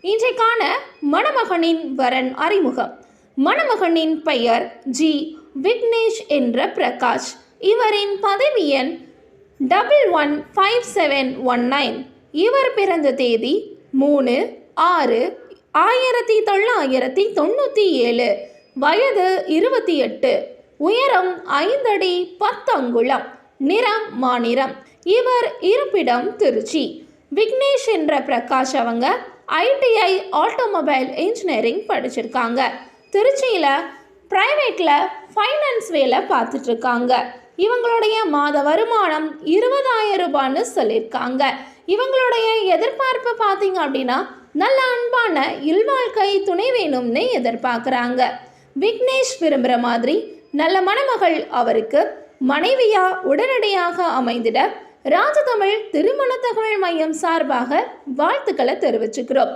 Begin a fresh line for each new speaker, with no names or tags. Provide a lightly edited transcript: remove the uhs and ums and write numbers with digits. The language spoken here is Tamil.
இன்றைக்கான மணமகனின் வரன் அறிமுகம். மணமகனின் பெயர் ஜி விக்னேஷ் என்ற பிரகாஷ். இவரின் பதவி எண் 115719. இவர் பிறந்த தேதி 3/6/1997. வயது 28. உயரம் 5 அடி 10 அங்குலம். நிறம் மாநிறம். இவர் இருப்பிடம் திருச்சி. விக்னேஷ் என்ற பிரகாஷ் அவங்க ITI ஆட்டோமொபைல் இன்ஜினியரிங் படிச்சிருக்காங்க. திருச்சியில் ப்ரைவேட்டில் ஃபைனான்ஸ் வேலை பார்த்துட்ருக்காங்க. இவங்களுடைய மாத வருமானம் 20,000 ரூபான்னு சொல்லியிருக்காங்க. இவங்களுடைய எதிர்பார்ப்பு பார்த்தீங்க அப்படின்னா நல்ல அன்பான இல்வாழ்க்கை துணை வேணும்னு எதிர்பார்க்குறாங்க. விக்னேஷ் விரும்புகிற மாதிரி நல்ல மணமகள் அவருக்கு மனைவியா உடனடியாக அமைந்திட ராஜதமிழ் திருமண தகவல் மையம் சார்பாக வாழ்த்துக்களை தெரிவிச்சுக்கிறோம்.